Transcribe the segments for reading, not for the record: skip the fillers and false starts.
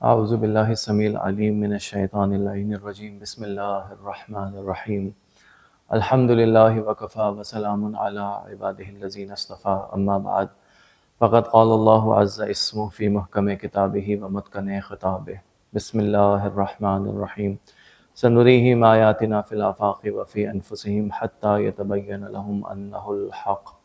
اعوذ باللہ السمیع العلیم من الشیطان اللعین الرجیم بسم اللہ الرحمن الرحیم الحمد للہ وکفی وسلام علی عبادہ الذین اصطفی اما بعد فقد قال اللہ عز اسمہ فی محکم کتابہ ومتقن خطابہ بسم اللہ الرحمن الرحیم سنریہم آیاتنا فی الآفاق وفی انفسہم حتی یتبین لہم انہ الحق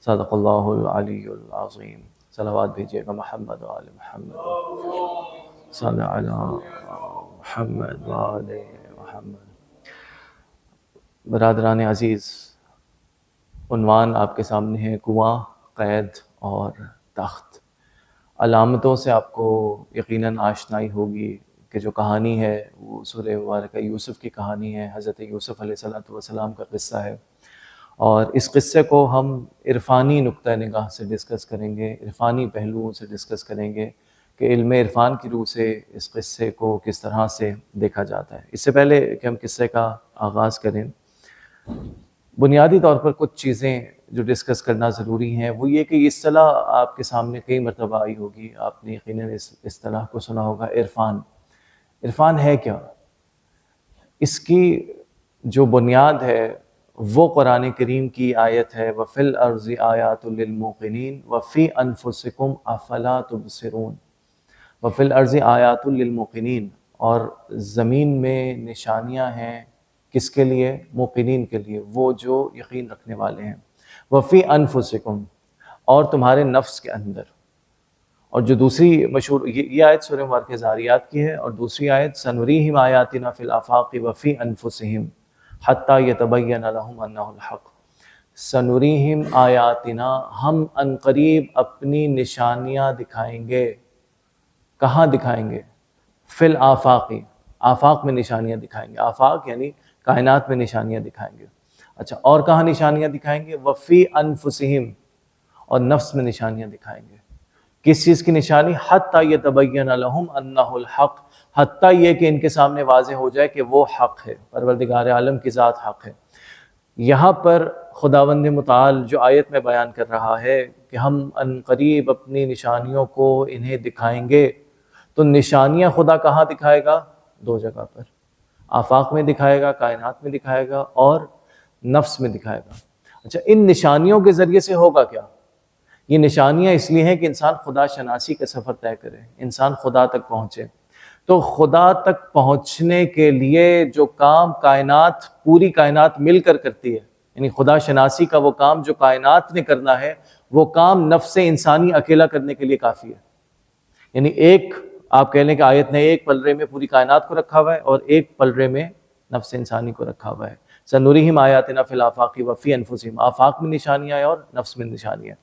صدق اللہ العلی العظیم۔ صلوات بھیجیے گا محمد و آل محمد، صلی علی محمد و آل محمد۔ برادران عزیز، عنوان آپ کے سامنے ہے کنواں، قید اور تخت۔ علامتوں سے آپ کو یقیناً آشنائی ہوگی کہ جو کہانی ہے وہ سورہ مبارکہ یوسف کی کہانی ہے، حضرت یوسف علیہ السلام کا قصہ ہے، اور اس قصے کو ہم عرفانی نقطہ نگاہ سے ڈسکس کریں گے، عرفانی پہلوؤں سے ڈسکس کریں گے کہ علم عرفان کی روح سے اس قصے کو کس طرح سے دیکھا جاتا ہے۔ اس سے پہلے کہ ہم قصے کا آغاز کریں، بنیادی طور پر کچھ چیزیں جو ڈسکس کرنا ضروری ہیں وہ یہ کہ یہ اصطلاح آپ کے سامنے کئی مرتبہ آئی ہوگی، آپ نے یقیناً اس اصطلاح کو سنا ہوگا، عرفان۔ عرفان ہے کیا؟ اس کی جو بنیاد ہے وہ قرآن کریم کی آیت ہے وَفِي الْأَرْضِ آیَاتٌ لِلْمُوقِنِينَ وَفِي أَنفُسِكُمْ أَفَلَا تُبْصِرُونَ۔ وَفِي الْأَرْضِ آیَاتٌ لِلْمُوقِنِينَ، اور زمین میں نشانیاں ہیں کس کے لیے؟ موقنین کے لیے، وہ جو یقین رکھنے والے ہیں۔ وَفِي أَنفُسِكُمْ، اور تمہارے نفس کے اندر۔ اور جو دوسری مشہور یہ آیت سورہ مبارکہ زاریات کی ہے، اور دوسری آیت سنریہم آیاتنا فی الآفاق وفی انفسہم حتی یتبین لہم انہ الحق۔ سنریہم آیاتنا، ہم عنقریب اپنی نشانیاں دکھائیں گے۔ کہاں دکھائیں گے؟ فی الآفاق، آفاق میں نشانیاں دکھائیں گے۔ آفاق یعنی کائنات میں نشانیاں دکھائیں گے۔ اچھا، اور کہاں نشانیاں دکھائیں گے؟ وفی انفسہم، اور نفس میں نشانیاں دکھائیں گے۔ کس چیز کی نشانی؟ حتی یتبین لہم انہ الحق، حتیٰ یہ کہ ان کے سامنے واضح ہو جائے کہ وہ حق ہے، پروردگار عالم کی ذات حق ہے۔ یہاں پر خداوند متعال جو آیت میں بیان کر رہا ہے کہ ہم عنقریب اپنی نشانیوں کو انہیں دکھائیں گے، تو نشانیاں خدا کہاں دکھائے گا؟ دو جگہ پر، آفاق میں دکھائے گا، کائنات میں دکھائے گا، اور نفس میں دکھائے گا۔ اچھا، ان نشانیوں کے ذریعے سے ہوگا کیا؟ یہ نشانیاں اس لیے ہیں کہ انسان خدا شناسی کا سفر طے کرے، انسان خدا تک پہنچے۔ تو خدا تک پہنچنے کے لیے جو کام کائنات، پوری کائنات مل کر کرتی ہے، یعنی خدا شناسی کا وہ کام جو کائنات نے کرنا ہے، وہ کام نفس انسانی اکیلا کرنے کے لیے کافی ہے۔ یعنی ایک، آپ کہہ لیں کہ آیت نے ایک پلڑے میں پوری کائنات کو رکھا ہوا ہے اور ایک پلڑے میں نفس انسانی کو رکھا ہوا ہے۔ سنریہم آیاتنا فی الآفاق وفی انفسہم، آفاق میں نشانیاں ہیں اور نفس میں نشانیاں۔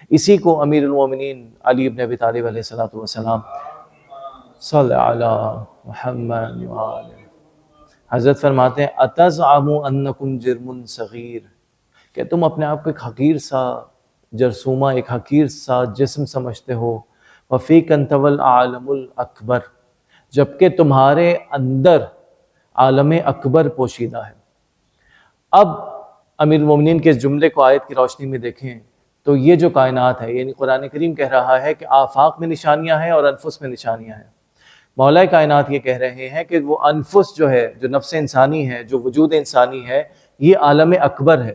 اسی کو امیر المومنین علی بن ابی طالب علیہ السلام، صلی علی محمد و آل، حضرت فرماتے ہیں اتزعموا انکم جرم صغیر، کہ تم اپنے آپ کو ایک حقیر سا جرثومہ، ایک حقیر سا جسم سمجھتے ہو، وفیک انتو العالم الاکبر، جبکہ تمہارے اندر عالم اکبر پوشیدہ ہے۔ اب امیر المومنین کے اس جملے کو آیت کی روشنی میں دیکھیں تو یہ جو کائنات ہے، یعنی قرآن کریم کہہ رہا ہے کہ آفاق میں نشانیاں ہیں اور انفس میں نشانیاں ہیں۔ مولا کائنات یہ کہہ رہے ہیں کہ وہ انفس جو ہے، جو نفس انسانی ہے، جو وجود انسانی ہے، یہ عالم اکبر ہے۔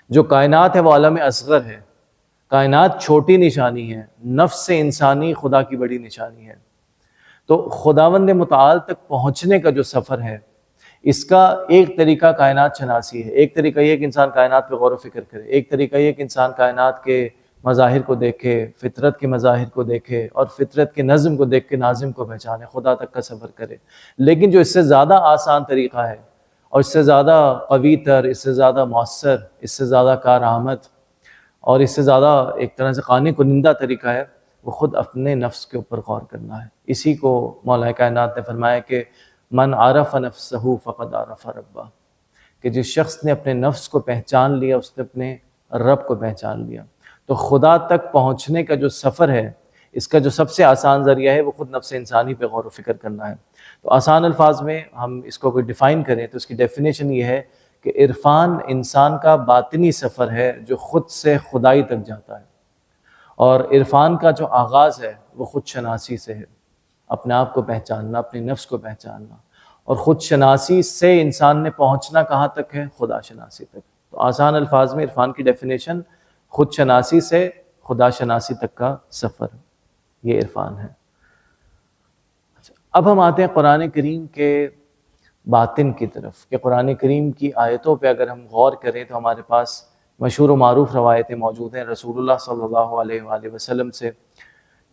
جو کائنات ہے وہ عالم اصغر ہے۔ کائنات چھوٹی نشانی ہے، نفس انسانی خدا کی بڑی نشانی ہے۔ تو خداوند متعال تک پہنچنے کا جو سفر ہے، اس کا ایک طریقہ کائنات شناسی ہے، ایک طریقہ یہ کہ انسان کائنات پہ غور و فکر کرے، ایک طریقہ یہ کہ انسان کائنات کے مظاہر کو دیکھے، فطرت کے مظاہر کو دیکھے، اور فطرت کے نظم کو دیکھ کے ناظم کو پہچانے، خدا تک کا سفر کرے۔ لیکن جو اس سے زیادہ آسان طریقہ ہے، اور اس سے زیادہ قوی تر، اس سے زیادہ مؤثر، اس سے زیادہ کارآمد، اور اس سے زیادہ ایک طرح سے قانع کنندہ طریقہ ہے، وہ خود اپنے نفس کے اوپر غور کرنا ہے۔ اسی کو مولا کائنات نے فرمایا کہ من عرف نفسہ فقد عرف ربہ، کہ جس شخص نے اپنے نفس کو پہچان لیا، اس نے اپنے رب کو پہچان لیا۔ تو خدا تک پہنچنے کا جو سفر ہے، اس کا جو سب سے آسان ذریعہ ہے وہ خود نفس انسانی پہ غور و فکر کرنا ہے۔ تو آسان الفاظ میں ہم اس کو کوئی ڈیفائن کریں تو اس کی ڈیفینیشن یہ ہے کہ عرفان انسان کا باطنی سفر ہے جو خود سے خدائی تک جاتا ہے، اور عرفان کا جو آغاز ہے وہ خود شناسی سے ہے۔ اپنے آپ کو پہچاننا، اپنے نفس کو پہچاننا، اور خود شناسی سے انسان نے پہنچنا کہاں تک ہے؟ خدا شناسی تک۔ تو آسان الفاظ میں عرفان کی ڈیفینیشن خود شناسی سے خدا شناسی تک کا سفر، یہ عرفان ہے۔ اب ہم آتے ہیں قرآن کریم کے باطن کی طرف، کہ قرآن کریم کی آیتوں پہ اگر ہم غور کریں تو ہمارے پاس مشہور و معروف روایتیں موجود ہیں رسول اللہ صلی اللہ علیہ وآلہ وسلم سے،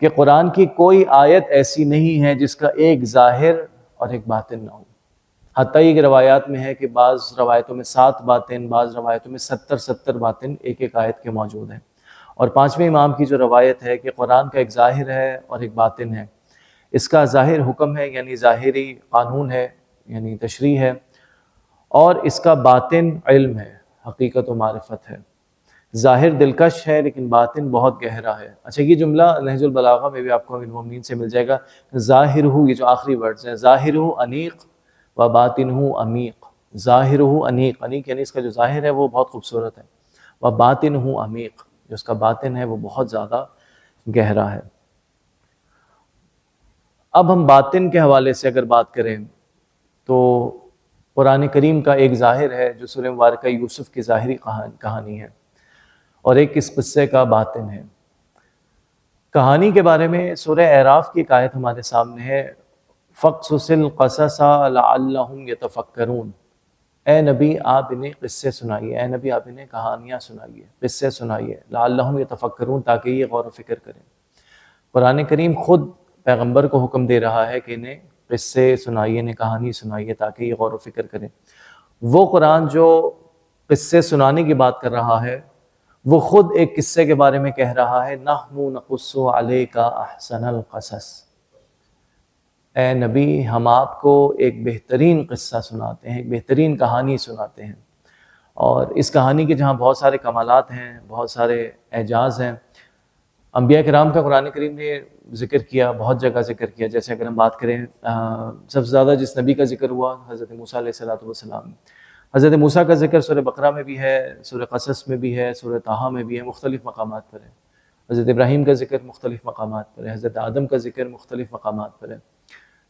کہ قرآن کی کوئی آیت ایسی نہیں ہے جس کا ایک ظاہر اور ایک باطن نہ ہو۔ حتیٰ یہ روایات میں ہے کہ بعض روایتوں میں 7 باطن، بعض روایتوں میں 70 باطن ایک ایک آیت کے موجود ہیں۔ اور 5ویں امام کی جو روایت ہے کہ قرآن کا ایک ظاہر ہے اور ایک باطن ہے، اس کا ظاہر حکم ہے یعنی ظاہری قانون ہے یعنی تشریع ہے، اور اس کا باطن علم ہے، حقیقت و معرفت ہے۔ ظاہر دلکش ہے لیکن باطن بہت گہرا ہے۔ اچھا، یہ جملہ نہج البلاغہ میں بھی آپ کو المومنین سے مل جائے گا، ظاہر ہو، یہ جو آخری ورڈز ہیں، ظاہر ہو انیق و باطن ہو عمیق۔ ظاہر ہو انیق، انیق یعنی اس کا جو ظاہر ہے وہ بہت خوبصورت ہے، و باطن ہو عمیق، جو اس کا باطن ہے وہ بہت زیادہ گہرا ہے۔ اب ہم باطن کے حوالے سے اگر بات کریں تو قرآن کریم کا ایک ظاہر ہے جو سورہ مبارکہ یوسف کی ظاہری کہانی ہے، اور ایک اس قصے کا باطن ہے۔ کہانی کے بارے میں سورہ اعراف کی ایک آیت ہمارے سامنے ہے، فَقْصُصِ الْقَصَصَ لَعَلَّهُمْ يَتَفَكَّرُونَ۔ اے نبی آپ انہیں قصے سنائیے، اے نبی آپ انہیں کہانیاں سنائیے، قصے سنائیے، لَعَلَّهُمْ يَتَفَكَّرُونَ، تاکہ یہ غور و فکر کریں۔ قرآن کریم خود پیغمبر کو حکم دے رہا ہے کہ انہیں قصے سنائیے، انہیں کہانی سنائیے تاکہ یہ غور و فکر کریں۔ وہ قرآن جو قصے سنانے کی بات کر رہا ہے وہ خود ایک قصے کے بارے میں کہہ رہا ہے، نَحْنُ نَقُصُّ عَلَيْكَ أَحْسَنَ الْقَصَصِ۔ اے نبی ہم آپ کو ایک بہترین قصہ سناتے ہیں، ایک بہترین کہانی سناتے ہیں۔ اور اس کہانی کے جہاں بہت سارے کمالات ہیں، بہت سارے اعجاز ہیں، انبیاء کرام کا قرآن کریم نے ذکر کیا، بہت جگہ ذکر کیا۔ جیسے اگر ہم بات کریں سب سے زیادہ جس نبی کا ذکر ہوا حضرت موسیٰ علیہ السلام، حضرت موسیٰ کا ذکر سورہ بقرہ میں بھی ہے، سورہ قصص میں بھی ہے، سورہ طٰہٰ میں بھی ہے، مختلف مقامات پر ہے۔ حضرت ابراہیم کا ذکر مختلف مقامات پر ہے، حضرت آدم کا ذکر مختلف مقامات پر ہے۔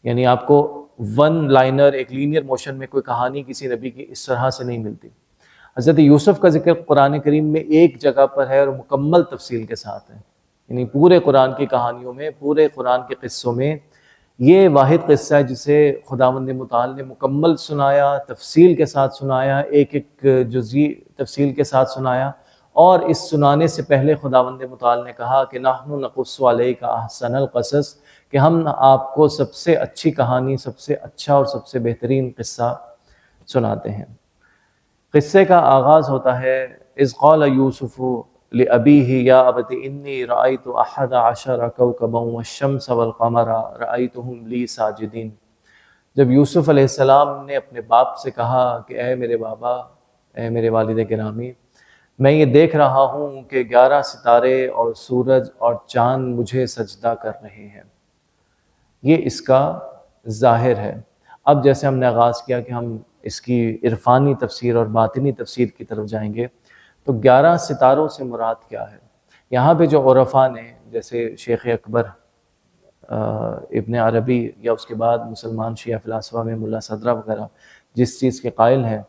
یعنی آپ کو ون لائنر، ایک لینئر موشن میں کوئی کہانی کسی نبی کی اس طرح سے نہیں ملتی۔ حضرت یوسف کا ذکر قرآن کریم میں ایک جگہ پر ہے اور مکمل تفصیل کے ساتھ ہے، یعنی پورے قرآن کی کہانیوں میں، پورے قرآن کے قصوں میں یہ واحد قصہ ہے جسے خداوند متعال نے مکمل سنایا، تفصیل کے ساتھ سنایا، ایک ایک جزئی تفصیل کے ساتھ سنایا۔ اور اس سنانے سے پہلے خداوند متعال نے کہا کہ نحن نقص علیک احسن القصص، کہ ہم آپ کو سب سے اچھی کہانی، سب سے اچھا اور سب سے بہترین قصہ سناتے ہیں۔ قصے کا آغاز ہوتا ہے، اذ قال یوسف لأبیہ یا ابت انی رأیت 11 کوکبا والشمس والقمر رأیتہم لی ساجدین۔ جب یوسف علیہ السلام نے اپنے باپ سے کہا کہ اے میرے بابا، اے میرے والد گرامی، میں یہ دیکھ رہا ہوں کہ 11 ستارے اور سورج اور چاند مجھے سجدہ کر رہے ہیں، یہ اس کا ظاہر ہے۔ اب جیسے ہم نے آغاز کیا کہ ہم اس کی عرفانی تفسیر اور باطنی تفسیر کی طرف جائیں گے، تو 11 ستاروں سے مراد کیا ہے؟ یہاں پہ جو عرفاء نے، جیسے شیخ اکبر، ابن عربی، یا اس کے بعد مسلمان شیعہ فلاسفہ میں ملا صدرہ وغیرہ جس چیز کے قائل ہیں،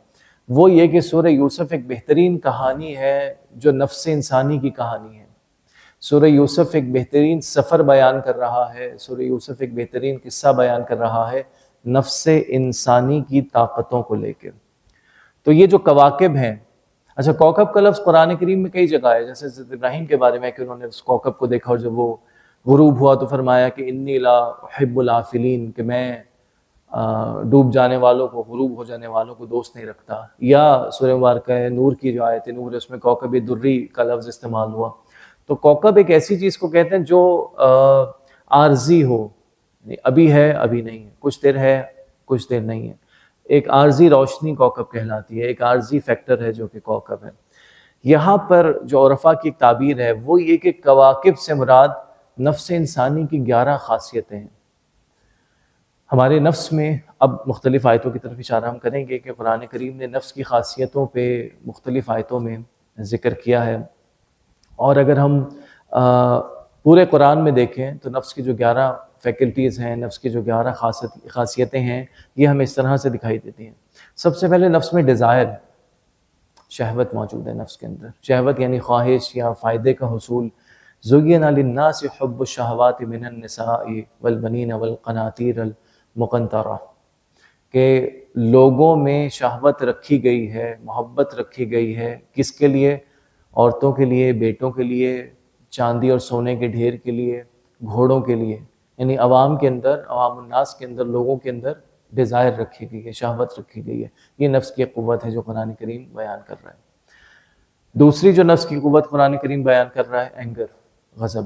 وہ یہ کہ سورہ یوسف ایک بہترین کہانی ہے جو نفس انسانی کی کہانی ہے۔ سورہ یوسف ایک بہترین سفر بیان کر رہا ہے، سورہ یوسف ایک بہترین قصہ بیان کر رہا ہے نفس انسانی کی طاقتوں کو لے کے۔ تو یہ جو کواکب ہیں، اچھا کوکب کا لفظ قرآن کریم میں کئی جگہ ہے، جیسے حضرت ابراہیم کے بارے میں کہ انہوں نے اس کوکب کو دیکھا اور جب وہ غروب ہوا تو فرمایا کہ انی لا احب الافلین، کہ میں ڈوب جانے والوں کو، غروب ہو جانے والوں کو دوست نہیں رکھتا۔ یا سورہ مبارکہ نور کی جو آیت نور ہے اس میں کوکب دری کا لفظ استعمال ہوا۔ تو کوکب ایک ایسی چیز کو کہتے ہیں جو عارضی ہو، ابھی ہے ابھی نہیں ہے، کچھ دیر ہے کچھ دیر نہیں ہے، ایک عارضی روشنی کوکب کہلاتی ہے، ایک عارضی فیکٹر ہے جو کہ کوکب ہے۔ یہاں پر جو عرفاء کی تعبیر ہے وہ یہ کہ کواکب سے مراد نفس انسانی کی 11 خاصیتیں ہیں۔ ہمارے نفس میں اب مختلف آیتوں کی طرف اشارہ ہم کریں گے کہ قرآن کریم نے نفس کی خاصیتوں پہ مختلف آیتوں میں ذکر کیا ہے، اور اگر ہم پورے قرآن میں دیکھیں تو نفس کی جو 11 فیکلٹیز ہیں، نفس کی جو 11 خاصیتیں ہیں، یہ ہمیں اس طرح سے دکھائی دیتی ہیں۔ سب سے پہلے نفس میں ڈیزائر، شہوت موجود ہے نفس کے اندر۔ شہوت یعنی خواہش یا فائدے کا حصول۔ زُيِّنَ لِلنَّاسِ حُبُّ الشَّهَوَاتِ مِنَ النِّسَاءِ وَالْبَنِينَ وَالْقَنَاطِيرِ الْمُقَنطَرَةِ، کہ لوگوں میں شہوت رکھی گئی ہے، محبت رکھی گئی ہے، کس کے لیے؟ عورتوں کے لیے، بیٹوں کے لیے، چاندی اور سونے کے ڈھیر کے لیے، گھوڑوں کے لیے، یعنی عوام کے اندر، عوام الناس کے اندر، لوگوں کے اندر ڈیزائر رکھی گئی ہے، شہوت رکھی گئی ہے۔ یہ نفس کی قوت ہے جو قرآن کریم بیان کر رہا ہے۔ دوسری جو نفس کی قوت قرآن کریم بیان کر رہا ہے، اینگر، غضب،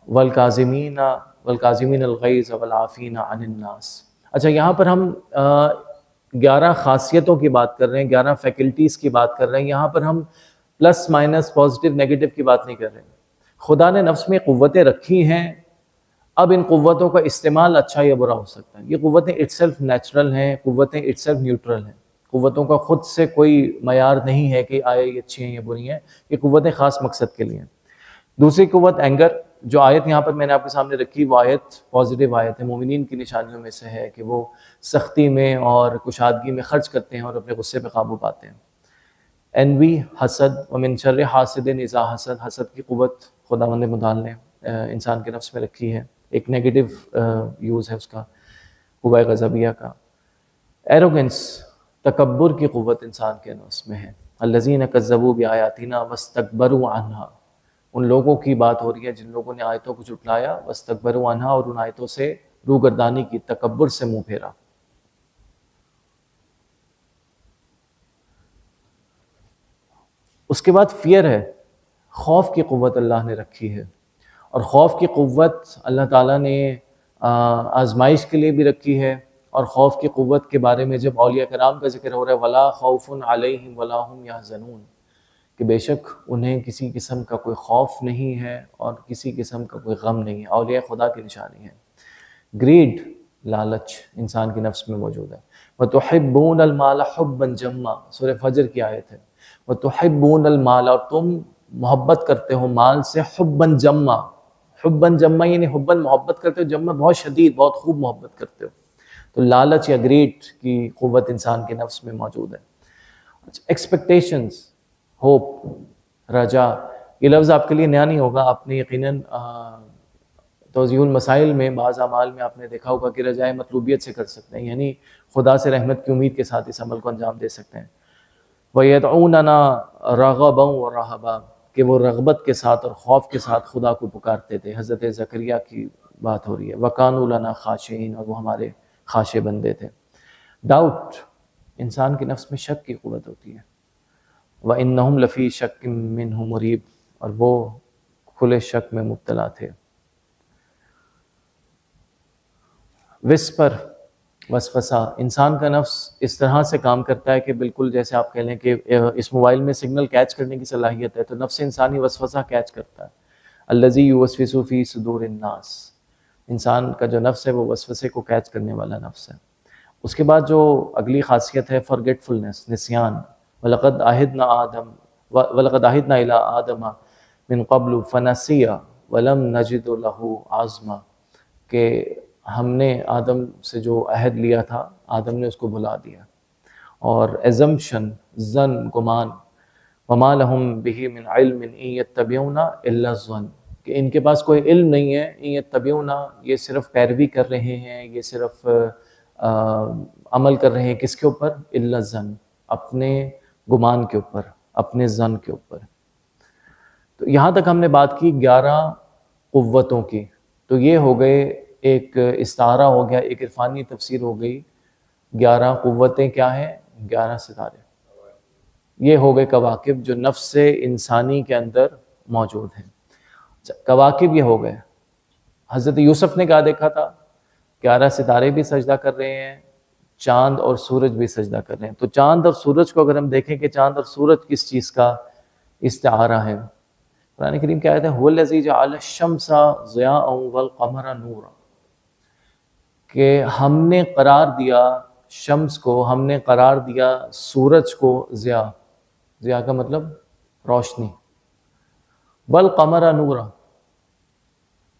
والکاظمین الغیظ والعافین عن الناس۔ اچھا، یہاں پر ہم 11 خاصیتوں کی بات کر رہے ہیں، 11 فیکلٹیز کی بات کر رہے ہیں۔ یہاں پر ہم پلس مائنس، پازیٹیو نیگیٹو کی بات نہیں کر رہے ہیں۔ خدا نے نفس میں قوتیں رکھی ہیں، اب ان قوتوں کا استعمال اچھا یا برا ہو سکتا ہے۔ یہ قوتیں اٹ سیلف نیچرل ہیں، قوتیں اٹ سیلف نیوٹرل ہیں۔ قوتوں کا خود سے کوئی معیار نہیں ہے کہ آیا یہ اچھی ہیں یا بری ہیں، یہ قوتیں خاص مقصد کے لیے ہیں۔ دوسری قوت اینگر، جو آیت یہاں پر میں نے آپ کے سامنے رکھی، وہ آیت پازیٹیو آیت ہے، مومنین کی نشانیوں میں سے ہے کہ وہ سختی میں اور کشادگی میں خرچ کرتے ہیں اور اپنے غصے پہ قابو پاتے ہیں۔ انوی، حسد، ومن شر حاسد اذا حسد، حسد کی قوت خداوند متعال نے انسان کے نفس میں رکھی ہے، ایک نیگیٹو یوز ہے اس کا، قوہ غضبیہ کا۔ ایروگنس، تکبر کی قوت انسان کے نفس میں ہے۔ الذین کذبوا بآیاتنا واستکبروا عنہا، ان لوگوں کی بات ہو رہی ہے جن لوگوں نے آیتوں کو جھٹلایا، واستکبروا عنہا، اور ان آیتوں سے روگردانی کی، تکبر سے منہ پھیرا۔ اس کے بعد فیئر ہے، خوف کی قوت اللہ نے رکھی ہے، اور خوف کی قوت اللہ تعالیٰ نے آزمائش کے لیے بھی رکھی ہے۔ اور خوف کی قوت کے بارے میں جب اولیاء کرام کا ذکر ہو رہا ہے، وَلَا خَوْفٌ عَلَيْهِمْ وَلَا هُمْ يَحْزَنُونَ، کہ بے شک انہیں کسی قسم کا کوئی خوف نہیں ہے اور کسی قسم کا کوئی غم نہیں ہے۔ اولیاء خدا کی نشانی ہے۔ گریڈ، لالچ انسان کے نفس میں موجود ہے۔ وَتُحِبُّونَ الْمَالَ حُبًّا جَمًّا، سورہ فجر کی آیت ہے۔ وَتُحِبُّونَ الْمَالَ، اور تم محبت کرتے ہو مال سے، حُبًّا جَمًّا، حُبًّا جَمًّا یعنی حُبًّا محبت کرتے ہو، جَمًّا بہت شدید، بہت خوب محبت کرتے ہو۔ تو لالچ یا گریڈ کی قوت انسان کے نفس میں موجود ہے۔ ایکسپیکٹیشنز، ہوپ، رجا، یہ لفظ آپ کے لیے نیا نہیں ہوگا، آپ نے یقیناً توضیح المسائل میں بعض اعمال میں آپ نے دیکھا ہوگا کہ رجائے مطلوبیت سے کر سکتے ہیں، یعنی خدا سے رحمت کی امید کے ساتھ اس عمل کو انجام دے سکتے ہیں۔ وَيَدْعُونَنَا رَغَبًا وَرَهَبًا، کہ وہ رغبت کے ساتھ اور خوف کے ساتھ خدا کو پکارتے تھے۔ حضرت زکریا کی بات ہو رہی ہے۔ وَكَانُوا لَنَا خَاشِعِينَ، اور وہ ہمارے خاشع بندے تھے۔ ڈاؤٹ، انسان کے نفس میں شک کی قوت ہوتی ہے۔ وَإِنَّهُمْ لَفِي شَكٍّ مِّنْهُ مُرِيبٍ، اور وہ کھلے شک میں مبتلا تھے۔ وسپر، وسوسہ، انسان کا نفس اس طرح سے کام کرتا ہے کہ بالکل جیسے آپ کہہ لیں کہ اس موبائل میں سگنل کیچ کرنے کی صلاحیت ہے، تو نفس انسانی وسوسہ کیچ کرتا ہے۔ الذی یوسوس فی صدور الناس، انسان کا جو نفس ہے وہ وسوسے کو کیچ کرنے والا نفس ہے۔ اس کے بعد جو اگلی خاصیت ہے، فرگیٹفلنس، نسیان۔ وَلَقَدْ عَهِدْنَا إِلَىٰ آدَمَ مِن قَبْلُ فَنَسِیَ وَلَمْ نَجِدْ لَهُ عَزْمًا، کہ ہم نے آدم سے جو عہد لیا تھا، آدم نے اس کو بھلا دیا۔ اور ایزمپشن، ظن، گمان، وَمَا لَهُمْ بِهِ مِنْ عِلْمٍ إِن يَتَّبِعُونَ إِلَّا الظَّنَّ، کہ ان کے پاس کوئی علم نہیں ہے۔ إِن يَتَّبِعُونَ، یہ صرف پیروی کر رہے ہیں، یہ صرف عمل کر رہے ہیں کس کے اوپر؟ إِلَّا الظَّنَّ، اپنے گمان کے اوپر، اپنے ظن کے اوپر۔ تو یہاں تک ہم نے بات کی 11 قوتوں کی۔ تو یہ ہو گئے، ایک استعارہ ہو گیا، ایک عرفانی تفسیر ہو گئی۔ 11 قوتیں کیا ہیں؟ 11 ستارے، یہ ہو گئے کواکب جو نفس انسانی کے اندر موجود ہیں۔ کواکب یہ ہو گئے۔ حضرت یوسف نے کیا دیکھا تھا؟ 11 ستارے بھی سجدہ کر رہے ہیں، چاند اور سورج بھی سجدہ کر رہے ہیں۔ تو چاند اور سورج کو اگر ہم دیکھیں کہ چاند اور سورج کس چیز کا استعارہ ہے، قرآن کریم کیا آیت ہے؟ هُوَ الَّذِي جَعَلَ الشَّمْسَ ضِيَاءً وَالْقَمَرَ نُورًا، کہ ہم نے قرار دیا شمس کو، ہم نے قرار دیا سورج کو ضیاء، ضیاء کا مطلب روشنی، والقمر نورا،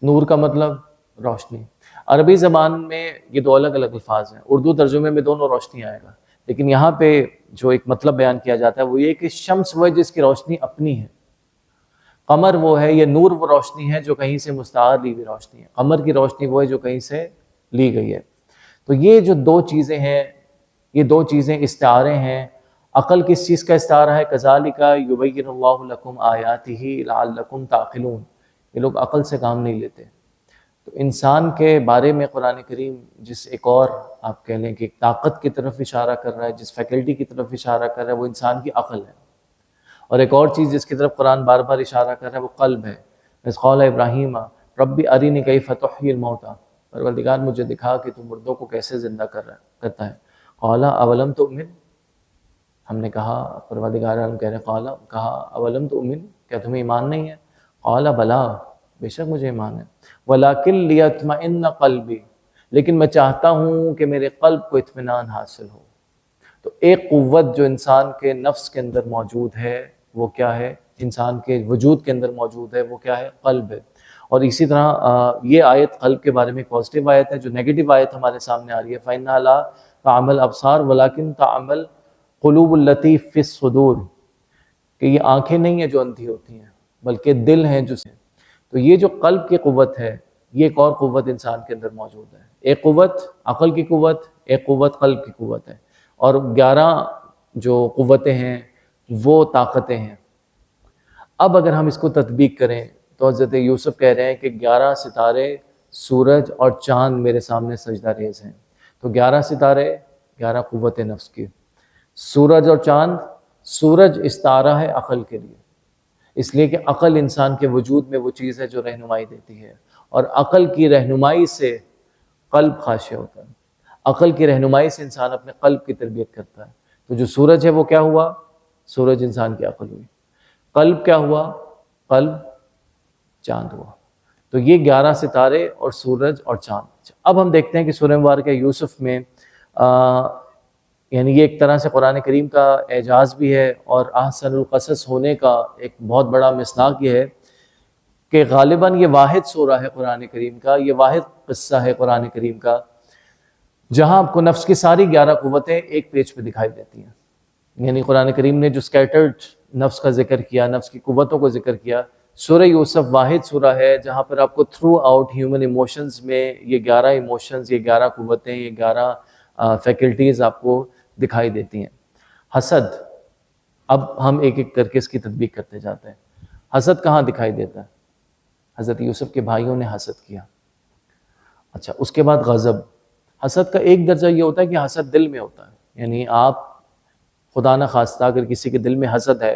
نور کا مطلب روشنی. عربی زبان میں یہ دو الگ الگ الفاظ ہیں، اردو ترجمے میں دونوں روشنی آئے گا، لیکن یہاں پہ جو ایک مطلب بیان کیا جاتا ہے وہ یہ کہ شمس وہ ہے جس کی روشنی اپنی ہے، قمر وہ ہے، یہ نور وہ روشنی ہے جو کہیں سے مستعار لی ہوئی روشنی ہے، قمر کی روشنی وہ ہے جو کہیں سے لی گئی ہے. تو یہ جو دو چیزیں ہیں، یہ دو چیزیں استعارے ہیں. عقل کس چیز کا استعارہ ہے؟ کذالک یبین اللہ لکم آیاتہ لعلکم تعقلون. یہ لوگ عقل سے کام نہیں لیتے. تو انسان کے بارے میں قرآن کریم جس ایک اور آپ کہہ لیں کہ ایک طاقت کی طرف اشارہ کر رہا ہے، جس فیکلٹی کی طرف اشارہ کر رہا ہے، وہ انسان کی عقل ہے. اور ایک اور چیز جس کی طرف قرآن بار بار اشارہ کر رہا ہے وہ قلب ہے. اذ قال ابراہیم ربی ارینی کیف تحیی الموتیٰ، پروردگار مجھے دکھا کہ تو مردوں کو کیسے زندہ کرتا ہے. قال اولم تؤمن، ہم نے کہا، پروردگار عالم کہہ رہے ہیں، کہا اولم تؤمن، کیا تمہیں ایمان نہیں ہے؟ قال بلا، بے شک مجھے ایمان ہے. ولیکن لیطمئن قلبی، لیکن میں چاہتا ہوں کہ میرے قلب کو اطمینان حاصل ہو. تو ایک قوت جو انسان کے نفس کے اندر موجود ہے وہ کیا ہے؟ انسان کے وجود کے اندر موجود ہے وہ کیا ہے؟ قلب ہے. اور اسی طرح یہ آیت قلب کے بارے میں پازیٹیو آیت ہے. جو نیگیٹو آیت ہمارے سامنے آ رہی ہے فَإِنَّهَا لَا تَعْمَى الْأَبْصَارُ وَلَكِنْ تَعْمَى الْقُلُوبُ الَّتِي فِي الصُّدُورِ، کہ یہ آنکھیں نہیں ہیں جو اندھی ہوتی ہیں بلکہ دل ہیں جو. تو یہ جو قلب کی قوت ہے، یہ ایک اور قوت انسان کے اندر موجود ہے. ایک قوت عقل کی قوت، ایک قوت قلب کی قوت ہے. اور 11 جو قوتیں ہیں وہ طاقتیں ہیں. اب اگر ہم اس کو تطبیق کریں تو حضرت یوسف کہہ رہے ہیں کہ 11 ستارے، سورج اور چاند میرے سامنے سجدہ ریز ہیں. تو 11 ستارے 11 قوت نفس کی، سورج اور چاند. سورج استعارہ ہے عقل کے لیے، اس لیے کہ عقل انسان کے وجود میں وہ چیز ہے جو رہنمائی دیتی ہے، اور عقل کی رہنمائی سے قلب خاشع ہوتا ہے. عقل کی رہنمائی سے انسان اپنے قلب کی تربیت کرتا ہے. تو جو سورج ہے وہ کیا ہوا؟ سورج انسان کی عقل ہوئی. قلب کیا ہوا؟ قلب چاند ہوا. تو یہ 11 ستارے اور سورج اور چاند. اب ہم دیکھتے ہیں کہ سورہ مبارکہ یوسف میں یعنی یہ ایک طرح سے قرآن کریم کا اعجاز بھی ہے اور احسن القصص ہونے کا ایک بہت بڑا مصداق یہ ہے کہ غالباً یہ واحد سورہ ہے قرآن کریم کا، یہ واحد قصہ ہے قرآن کریم کا جہاں آپ کو نفس کی ساری 11 قوتیں ایک پیج پہ دکھائی دیتی ہیں. یعنی قرآن کریم نے جو اسکیٹرڈ نفس کا ذکر کیا، نفس کی قوتوں کو ذکر کیا، سورہ یوسف واحد سورہ ہے جہاں پر آپ کو تھرو آؤٹ ہیومن ایموشنز میں یہ 11 ایموشنز، یہ 11 قوتیں، یہ 11 فیکلٹیز آپ کو دکھائی دیتی ہیں. حسد، اب ہم ایک ایک کر کے اس کی تطبیق کرتے جاتے ہیں. حسد کہاں دکھائی دیتا ہے؟ حضرت یوسف کے بھائیوں نے حسد کیا. اچھا، اس کے بعد غضب. حسد کا ایک درجہ یہ ہوتا ہے کہ حسد دل میں ہوتا ہے، یعنی آپ خدا نہ خواستہ اگر کسی کے دل میں حسد ہے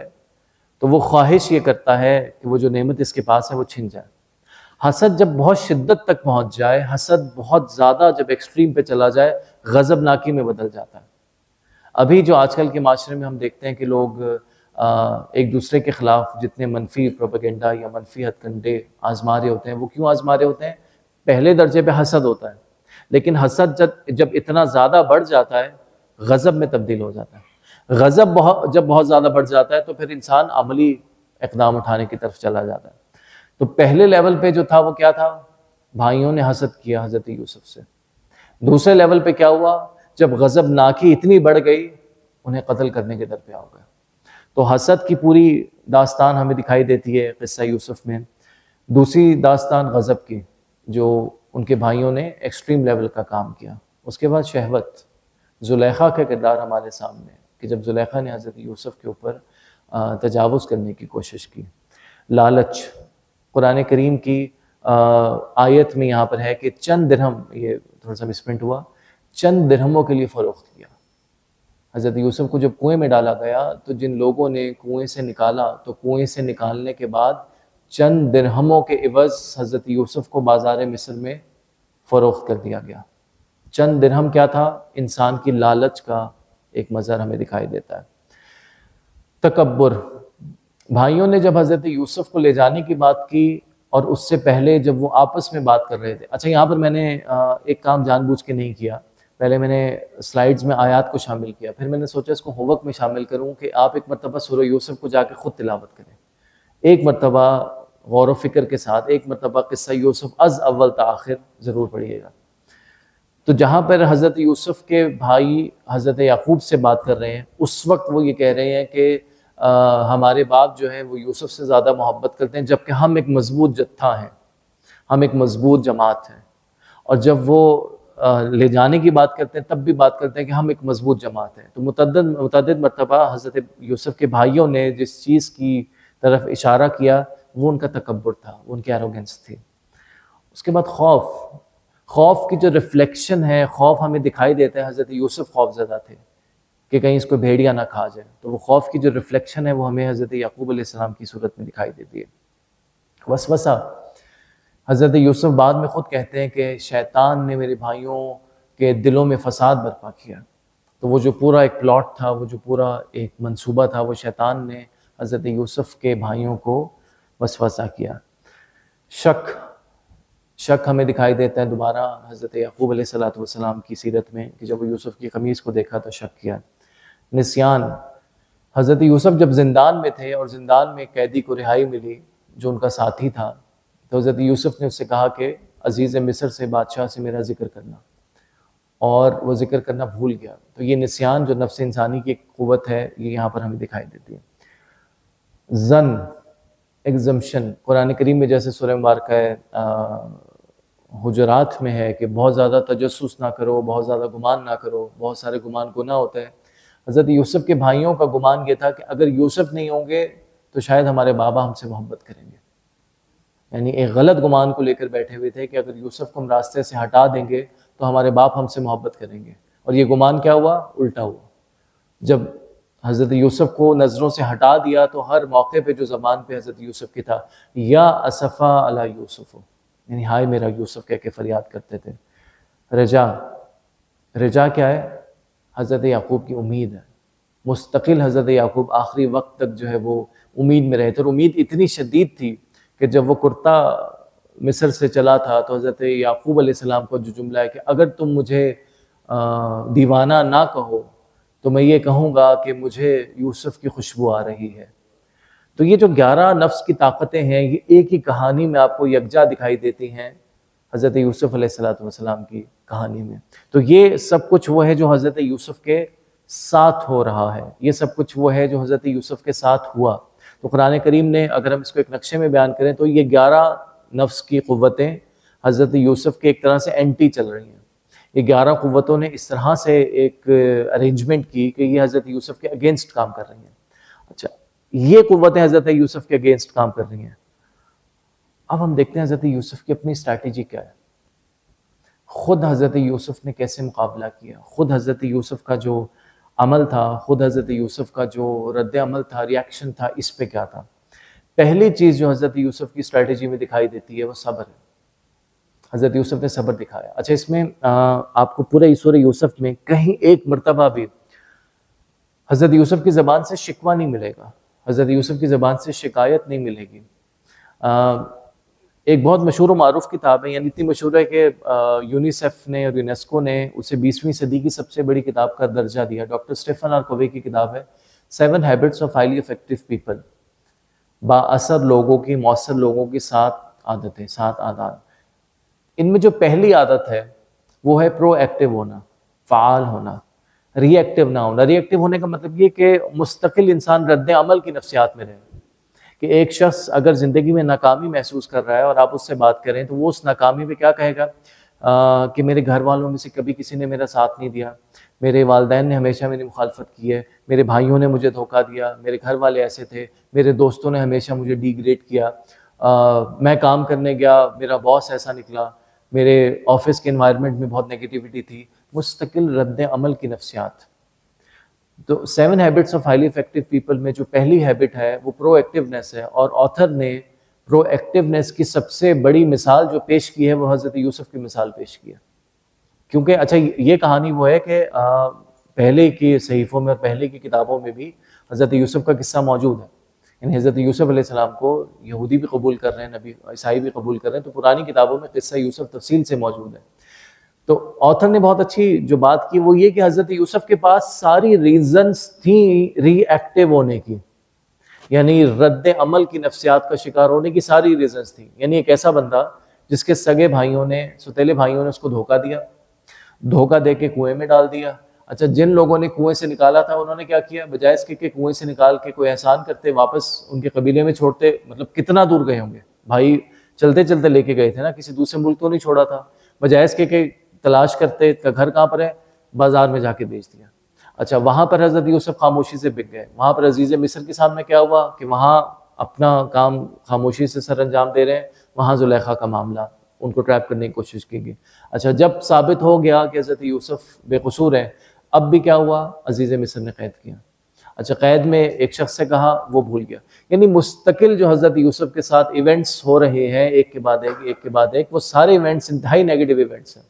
تو وہ خواہش یہ کرتا ہے کہ وہ جو نعمت اس کے پاس ہے وہ چھن جائے. حسد جب بہت شدت تک پہنچ جائے، حسد بہت زیادہ جب ایکسٹریم پہ چلا جائے، غضب ناکی میں بدل جاتا ہے. ابھی جو آج کل کے معاشرے میں ہم دیکھتے ہیں کہ لوگ ایک دوسرے کے خلاف جتنے منفی پروپیگنڈا یا منفی ہتھ کنڈے آزما رہے ہوتے ہیں، وہ کیوں آزما رہے ہوتے ہیں؟ پہلے درجے پہ حسد ہوتا ہے، لیکن حسد جب اتنا زیادہ بڑھ جاتا ہے غضب میں تبدیل ہو جاتا ہے. غضب جب بہت زیادہ بڑھ جاتا ہے تو پھر انسان عملی اقدام اٹھانے کی طرف چلا جاتا ہے. تو پہلے لیول پہ جو تھا وہ کیا تھا؟ بھائیوں نے حسد کیا حضرت یوسف سے. دوسرے لیول پہ کیا ہوا؟ جب غضب ناکی اتنی بڑھ گئی انہیں قتل کرنے کے در پہ آ گئے. تو حسد کی پوری داستان ہمیں دکھائی دیتی ہے قصہ یوسف میں. دوسری داستان غضب کی، جو ان کے بھائیوں نے ایکسٹریم لیول کا کام کیا. اس کے بعد شہوت، زلیخا کا کردار ہمارے سامنے ہے کہ جب زلیخا نے حضرت یوسف کے اوپر تجاوز کرنے کی کوشش کی. لالچ، قرآن کریم کی آیت میں یہاں پر ہے کہ چند درہم، یہ تھوڑا سا مسپرنٹ ہوا، چند درہموں کے لیے فروخت کیا. حضرت یوسف کو جب کنویں میں ڈالا گیا تو جن لوگوں نے کنویں سے نکالا تو کنویں سے نکالنے کے بعد چند درہموں کے عوض حضرت یوسف کو بازار مصر میں فروخت کر دیا گیا. چند درہم کیا تھا؟ انسان کی لالچ کا ایک مظہر ہمیں دکھائی دیتا ہے. تکبر، بھائیوں نے جب حضرت یوسف کو لے جانے کی بات کی اور اس سے پہلے جب وہ آپس میں بات کر رہے تھے. اچھا، یہاں پر میں نے ایک کام جان بوجھ کے نہیں کیا. پہلے میں نے سلائیڈز میں آیات کو شامل کیا، پھر میں نے سوچا اس کو ہوم ورک میں شامل کروں کہ آپ ایک مرتبہ سورہ یوسف کو جا کے خود تلاوت کریں. ایک مرتبہ غور و فکر کے ساتھ ایک مرتبہ قصہ یوسف از اول تا آخر ضرور پڑھیے گا. تو جہاں پر حضرت یوسف کے بھائی حضرت یعقوب سے بات کر رہے ہیں، اس وقت وہ یہ کہہ رہے ہیں کہ ہمارے باپ جو ہیں وہ یوسف سے زیادہ محبت کرتے ہیں، جبکہ ہم ایک مضبوط جتھا ہیں، ہم ایک مضبوط جماعت ہیں. اور جب وہ لے جانے کی بات کرتے ہیں تب بھی بات کرتے ہیں کہ ہم ایک مضبوط جماعت ہیں. تو متعدد مرتبہ حضرت یوسف کے بھائیوں نے جس چیز کی طرف اشارہ کیا وہ ان کا تکبر تھا، وہ ان کی ایروگنس تھی. اس کے بعد خوف کی جو ریفلیکشن ہے، خوف ہمیں دکھائی دیتا ہے. حضرت یوسف خوف زدہ تھے کہ کہیں اس کو بھیڑیا نہ کھا جائے، تو وہ خوف کی جو ریفلیکشن ہے وہ ہمیں حضرت یعقوب علیہ السلام کی صورت میں دکھائی دیتی ہے. وسوسہ، حضرت یوسف بعد میں خود کہتے ہیں کہ شیطان نے میرے بھائیوں کے دلوں میں فساد برپا کیا. تو وہ جو پورا ایک پلاٹ تھا، وہ جو پورا ایک منصوبہ تھا، وہ شیطان نے حضرت یوسف کے بھائیوں کو وسوسہ کیا. شک ہمیں دکھائی دیتا ہے دوبارہ حضرت یعقوب علیہ السلام کی سیرت میں کہ جب وہ یوسف کی قمیص کو دیکھا تو شک کیا. نسیان، حضرت یوسف جب زندان میں تھے اور زندان میں قیدی کو رہائی ملی جو ان کا ساتھی تھا، تو حضرت یوسف نے اس سے کہا کہ عزیز مصر سے، بادشاہ سے میرا ذکر کرنا، اور وہ ذکر کرنا بھول گیا. تو یہ نسیان جو نفس انسانی کی ایک قوت ہے، یہ یہاں پر ہمیں دکھائی دیتی ہے. زن، ایگزمپشن، قرآن کریم میں جیسے سورہ مبارکہ حجرات میں ہے کہ بہت زیادہ تجسس نہ کرو، بہت زیادہ گمان نہ کرو، بہت سارے گمان گناہ ہوتا ہے. حضرت یوسف کے بھائیوں کا گمان یہ تھا کہ اگر یوسف نہیں ہوں گے تو شاید ہمارے بابا ہم سے محبت کریں گے. یعنی ایک غلط گمان کو لے کر بیٹھے ہوئے تھے کہ اگر یوسف کو ہم راستے سے ہٹا دیں گے تو ہمارے باپ ہم سے محبت کریں گے. اور یہ گمان کیا ہوا؟ الٹا ہوا. جب حضرت یوسف کو نظروں سے ہٹا دیا تو ہر موقع پہ جو زبان پہ حضرت یوسف کی تھا، یا اسفا علی یوسف، یعنی ہائے میرا یوسف کہہ کے فریاد کرتے تھے. رجا کیا ہے؟ حضرت یعقوب کی امید ہے. مستقل حضرت یعقوب آخری وقت تک جو ہے وہ امید میں رہے تھے، اور امید اتنی شدید تھی کہ جب وہ کرتا مصر سے چلا تھا تو حضرت یعقوب علیہ السلام کو جو جملہ ہے کہ اگر تم مجھے دیوانہ نہ کہو تو میں یہ کہوں گا کہ مجھے یوسف کی خوشبو آ رہی ہے. تو یہ جو 11 نفس کی طاقتیں ہیں، یہ ایک ہی کہانی میں آپ کو یکجا دکھائی دیتی ہیں حضرت یوسف علیہ السلام کی کہانی میں. تو یہ سب کچھ وہ ہے جو حضرت یوسف کے ساتھ ہو رہا ہے، یہ سب کچھ وہ ہے جو حضرت یوسف کے ساتھ ہوا. تو قرآن کریم نے اگر ہم اس کو ایک نقشے میں بیان کریں تو یہ 11 نفس کی قوتیں حضرت یوسف کے ایک طرح سے اینٹی چل رہی ہیں. یہ 11 قوتوں نے اس طرح سے ایک ارینجمنٹ کی کہ یہ حضرت یوسف کے اگینسٹ کام کر رہی ہیں. اچھا، یہ قوتیں حضرت یوسف کے اگینسٹ کام کر رہی ہیں. اب ہم دیکھتے ہیں حضرت یوسف کی اپنی اسٹریٹجی کیا ہے. خود حضرت یوسف نے کیسے مقابلہ کیا، خود حضرت یوسف کا جو عمل تھا، خود حضرت یوسف کا جو رد عمل تھا، ریاکشن تھا، اس پہ کیا تھا. پہلی چیز جو حضرت یوسف کی اسٹریٹجی میں دکھائی دیتی ہے وہ صبر ہے. حضرت یوسف نے صبر دکھایا. اچھا، اس میں آپ کو پورے سورہ یوسف میں کہیں ایک مرتبہ بھی حضرت یوسف کی زبان سے شکوہ نہیں ملے گا، حضرت یوسف کی زبان سے شکایت نہیں ملے گی. ایک بہت مشہور و معروف کتاب ہے، یعنی اتنی مشہور ہے کہ یونیسیف نے اور یونیسکو نے اسے 20ویں صدی کی سب سے بڑی کتاب کا درجہ دیا. ڈاکٹر اسٹیفن آر کووے کی کتاب ہے 7 habits of highly effective people, با اثر لوگوں کی، مؤثر لوگوں کی 7 عادتیں، 7 عادات. ان میں جو پہلی عادت ہے وہ ہے پرو ایکٹیو ہونا، فعال ہونا، ری ایکٹیو نہ ہونا. ری ایکٹیو ہونے کا مطلب یہ کہ مستقل انسان رد عمل کی نفسیات میں رہے. کہ ایک شخص اگر زندگی میں ناکامی محسوس کر رہا ہے اور آپ اس سے بات کریں تو وہ اس ناکامی پہ کیا کہے گا کہ میرے گھر والوں میں سے کبھی کسی نے میرا ساتھ نہیں دیا، میرے والدین نے ہمیشہ میری مخالفت کی ہے، میرے بھائیوں نے مجھے دھوکہ دیا، میرے گھر والے ایسے تھے، میرے دوستوں نے ہمیشہ مجھے ڈی گریڈ کیا، میں کام کرنے گیا میرا باس ایسا نکلا، میرے آفس کے انوائرمنٹ میں بہت نیگیٹیوٹی تھی. مستقل رد عمل کی نفسیات. تو 7 habits of highly effective people میں جو پہلی ہیبٹ ہے وہ پرو ایکٹیونیس ہے، اور آتھر نے پرو ایکٹیونیس کی سب سے بڑی مثال جو پیش کی ہے وہ حضرت یوسف کی مثال پیش کی ہے. کیونکہ اچھا، یہ کہانی وہ ہے کہ پہلے کی صحیفوں میں اور پہلے کی کتابوں میں بھی حضرت یوسف کا قصہ موجود ہے. یعنی حضرت یوسف علیہ السلام کو یہودی بھی قبول کر رہے ہیں، نبی عیسائی بھی قبول کر رہے ہیں، تو پرانی کتابوں میں قصہ یوسف تفصیل سے موجود ہے. تو آتھر نے بہت اچھی جو بات کی وہ یہ کہ حضرت یوسف کے پاس ساری ریزنز تھیں ری ایکٹیو ہونے کی، یعنی رد عمل کی نفسیات کا شکار ہونے کی ساری ریزنز تھیں. یعنی ایک ایسا بندہ جس کے سگے بھائیوں نے، ستیلے بھائیوں نے اس کو دھوکہ دیا، دھوکہ دے کے کنویں میں ڈال دیا. اچھا، جن لوگوں نے کنویں سے نکالا تھا انہوں نے کیا کیا؟ بجائے اس کے کہ کنویں سے نکال کے کوئی احسان کرتے، واپس ان کے قبیلے میں چھوڑتے. مطلب کتنا دور گئے ہوں گے بھائی، چلتے چلتے لے کے گئے تھے نا، کسی دوسرے ملک تو نہیں چھوڑا تھا. بجائے اس کے کہ تلاش کرتے کا گھر کہاں پر ہے، بازار میں جا کے بیچ دیا. اچھا، وہاں پر حضرت یوسف خاموشی سے بک گئے. وہاں پر عزیز مصر کے سامنے کیا ہوا کہ وہاں اپنا کام خاموشی سے سر انجام دے رہے ہیں، وہاں زلیخا کا معاملہ، ان کو ٹریپ کرنے کی کوشش کی گئی. اچھا، جب ثابت ہو گیا کہ حضرت یوسف بے قصور ہیں، اب بھی کیا ہوا؟ عزیز مصر نے قید کیا. اچھا، قید میں ایک شخص سے کہا، وہ بھول گیا. یعنی مستقل جو حضرت یوسف کے ساتھ ایونٹس ہو رہے ہیں، ایک کے بعد ایک، ایک کے بعد ایک، وہ سارے ایونٹس انتہائی نیگیٹو ایونٹس ہیں.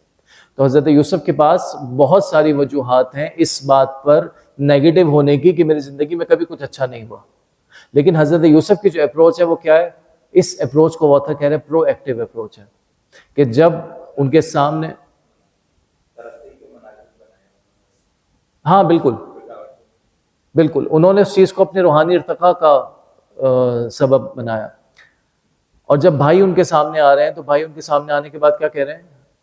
تو حضرت یوسف کے پاس بہت ساری وجوہات ہیں اس بات پر نیگیٹو ہونے کی کہ میری زندگی میں کبھی کچھ اچھا نہیں ہوا. لیکن حضرت یوسف کی جو اپروچ ہے وہ کیا ہے؟ اس اپروچ کو آتھر کہہ رہے ہیں پرو ایکٹیو اپروچ ہے، کہ جب ان کے سامنے، ہاں بالکل بالکل، انہوں نے اس چیز کو اپنے روحانی ارتقاء کا سبب بنایا. اور جب بھائی ان کے سامنے آ رہے ہیں تو بھائی ان کے سامنے آنے کے بعد کیا کہہ رہے ہیں؟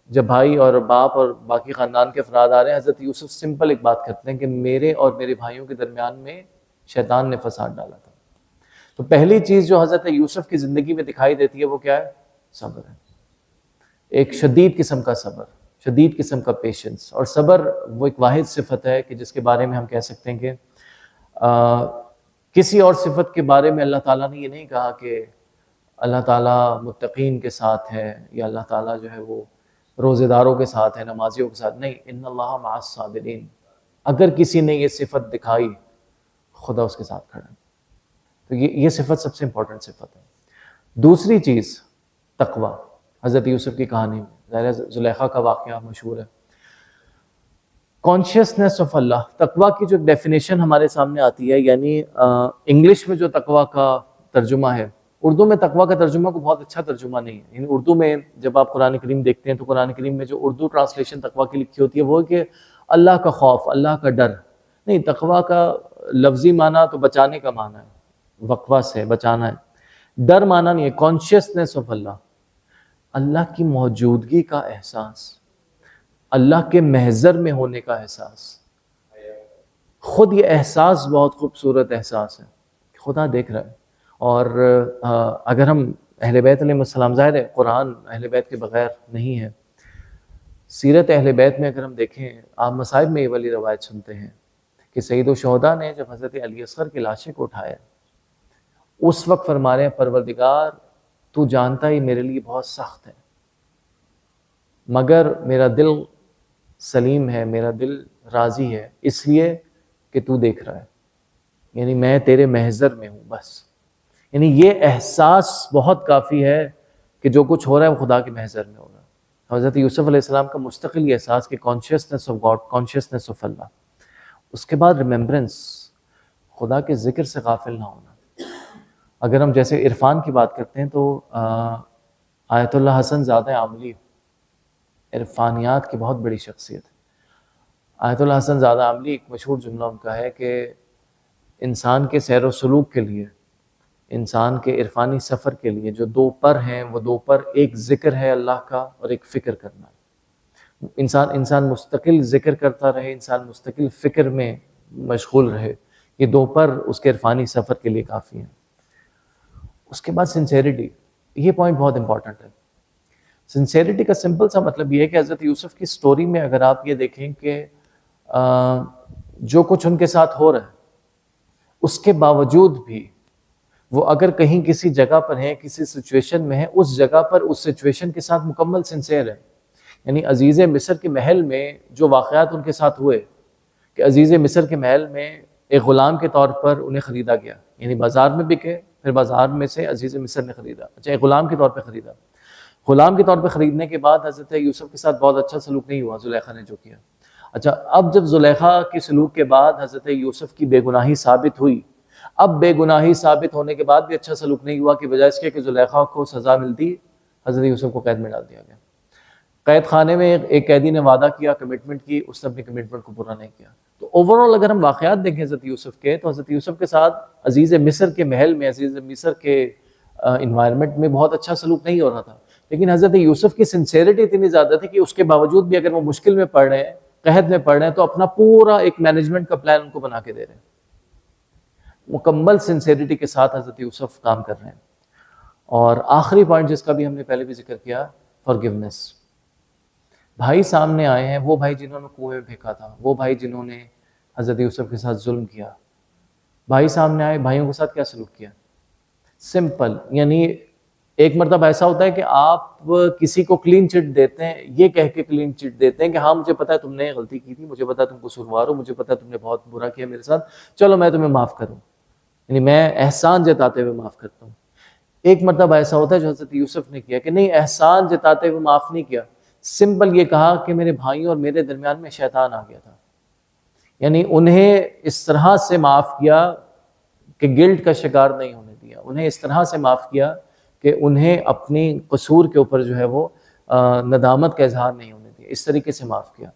جب بھائی اور باپ اور باقی خاندان کے افراد آ رہے ہیں، حضرت یوسف سمپل ایک بات کرتے ہیں کہ میرے اور میرے بھائیوں کے درمیان میں شیطان نے فساد ڈالا تھا. تو پہلی چیز جو حضرت یوسف کی زندگی میں دکھائی دیتی ہے وہ کیا ہے؟ صبر ہے. ایک شدید قسم کا صبر، شدید قسم کا پیشنس. اور صبر وہ ایک واحد صفت ہے کہ جس کے بارے میں ہم کہہ سکتے ہیں کہ کسی اور صفت کے بارے میں اللہ تعالیٰ نے یہ نہیں کہا کہ اللہ تعالیٰ متقین کے ساتھ ہے یا اللہ تعالیٰ جو ہے وہ روزے داروں کے ساتھ ہے، نمازیوں کے ساتھ نہیں. ان اللہ مع الصابرین. اگر کسی نے یہ صفت دکھائی، خدا اس کے ساتھ کھڑا ہے. تو یہ صفت سب سے امپورٹنٹ صفت ہے. دوسری چیز تقوی. حضرت یوسف کی کہانی میں زلیخا کا واقعہ مشہور ہے. کانشیسنیس آف اللہ، تقوی کی جو ڈیفینیشن ہمارے سامنے آتی ہے، یعنی انگلش میں جو تقوی کا ترجمہ ہے، اردو میں تقوی کا ترجمہ کو بہت اچھا ترجمہ نہیں ہے. یعنی اردو میں جب آپ قرآن کریم دیکھتے ہیں تو قرآن کریم میں جو اردو ٹرانسلیشن تقوی کی لکھی ہوتی ہے وہ کہ اللہ کا خوف، اللہ کا ڈر. نہیں، تقوی کا لفظی معنی تو بچانے کا معنی ہے، وقوع سے بچانا ہے. ڈر معنی نہیں ہے. کانشیسنیس آف اللہ، اللہ کی موجودگی کا احساس، اللہ کے محضر میں ہونے کا احساس. خود یہ احساس بہت خوبصورت احساس ہے، خدا دیکھ رہا ہے. اور اگر ہم اہل بیت علیہ السلام، ظاہر ہے قرآن اہل بیت کے بغیر نہیں ہے، سیرت اہل بیت میں اگر ہم دیکھیں، آپ مصائب میں یہ والی روایت سنتے ہیں کہ سید الشہداء نے جب حضرت علی اصغر کی لاشیں کو اٹھایا، اس وقت فرما رہے ہیں پروردگار تو جانتا ہی میرے لیے بہت سخت ہے، مگر میرا دل سلیم ہے، میرا دل راضی ہے، اس لیے کہ تو دیکھ رہا ہے. یعنی میں تیرے محضر میں ہوں بس. یعنی یہ احساس بہت کافی ہے کہ جو کچھ ہو رہا ہے وہ خدا کے محضر میں ہو رہا ہے. حضرت یوسف علیہ السلام کا مستقل یہ احساس کہ consciousness of God, consciousness of Allah. اس کے بعد ریممبرنس، خدا کے ذکر سے غافل نہ ہونا. اگر ہم جیسے عرفان کی بات کرتے ہیں تو آیت اللہ حسن زادہ عاملی عرفانیات کی بہت بڑی شخصیت ہے. آیت اللہ حسن زادہ عاملی ایک مشہور جملہ ان کا ہے کہ انسان کے سیر و سلوک کے لیے، انسان کے عرفانی سفر کے لیے جو دو پر ہیں، وہ دو پر ایک ذکر ہے اللہ کا اور ایک فکر کرنا ہے. انسان مستقل ذکر کرتا رہے، انسان مستقل فکر میں مشغول رہے، یہ دو پر اس کے عرفانی سفر کے لیے کافی ہیں. اس کے بعد سنسیریٹی، یہ پوائنٹ بہت امپورٹنٹ ہے. سنسیریٹی کا سمپل سا مطلب یہ ہے کہ حضرت یوسف کی سٹوری میں اگر آپ یہ دیکھیں کہ جو کچھ ان کے ساتھ ہو رہا ہے اس کے باوجود بھی وہ اگر کہیں کسی جگہ پر ہیں، کسی سچویشن میں ہیں، اس جگہ پر اس سچویشن کے ساتھ مکمل سنسیئر ہے. یعنی عزیز مصر کے محل میں جو واقعات ان کے ساتھ ہوئے کہ عزیز مصر کے محل میں ایک غلام کے طور پر انہیں خریدا گیا، یعنی بازار میں بکے، پھر بازار میں سے عزیز مصر نے خریدا. اچھا، ایک غلام کے طور پہ خریدا. غلام کے طور پہ خریدنے کے بعد حضرت یوسف کے ساتھ بہت اچھا سلوک نہیں ہوا زلیخا نے جو کیا. اچھا، اب جب زلیخا کے سلوک کے بعد حضرت یوسف کی بے گناہی ثابت ہوئی، اب بے گناہی ثابت ہونے کے بعد بھی اچھا سلوک نہیں ہوا کہ بجائے اس کے کہ زلیخا کو سزا ملتی، حضرت یوسف کو قید میں ڈال دیا گیا. قید خانے میں ایک قیدی نے وعدہ کیا، کمٹمنٹ کی، اس نے اپنی کمٹمنٹ کو پورا نہیں کیا. تو اوورآل اگر ہم واقعات دیکھیں حضرت یوسف کے، تو حضرت یوسف کے ساتھ عزیز مصر کے محل میں، عزیز مصر کے انوائرمنٹ میں بہت اچھا سلوک نہیں ہو رہا تھا. لیکن حضرت یوسف کی سنسیئرٹی اتنی زیادہ تھی کہ اس کے باوجود بھی اگر وہ مشکل میں پڑ رہے ہیں، قحط میں پڑ رہے ہیں، تو اپنا پورا ایک مینجمنٹ کا پلان ان کو بنا کے دے رہے ہیں. مکمل سنسیئرٹی کے ساتھ حضرت یوسف کام کر رہے ہیں. اور آخری پوائنٹ جس کا بھی ہم نے پہلے بھی ذکر کیا، فارگیونیس. بھائی سامنے آئے ہیں، وہ بھائی جنہوں نے کنویں میں پھینکا تھا، وہ بھائی جنہوں نے حضرت یوسف کے ساتھ ظلم کیا، بھائی سامنے آئے، بھائیوں کے ساتھ کیا سلوک کیا؟ سمپل. یعنی ایک مرتبہ ایسا ہوتا ہے کہ آپ کسی کو کلین چٹ دیتے ہیں، یہ کہہ کے کلین چٹ دیتے ہیں کہ ہاں مجھے پتا ہے تم نے غلطی کی تھی، مجھے پتا ہے تم قصوروار ہو، مجھے پتا ہے تم نے بہت برا کیا میرے ساتھ، چلو میں تمہیں معاف کروں. یعنی میں احسان جتاتے ہوئے معاف کرتا ہوں. ایک مرتبہ ایسا ہوتا ہے جو حضرت یوسف نے کیا کہ نہیں، احسان جتاتے ہوئے معاف نہیں کیا، سمپل یہ کہا کہ میرے بھائیوں اور میرے درمیان میں شیطان آ گیا تھا. یعنی انہیں اس طرح سے معاف کیا کہ گلٹ کا شکار نہیں ہونے دیا، انہیں اس طرح سے معاف کیا کہ انہیں اپنی قصور کے اوپر جو ہے وہ ندامت کا اظہار نہیں ہونے دیا. اس طریقے سے معاف کیا.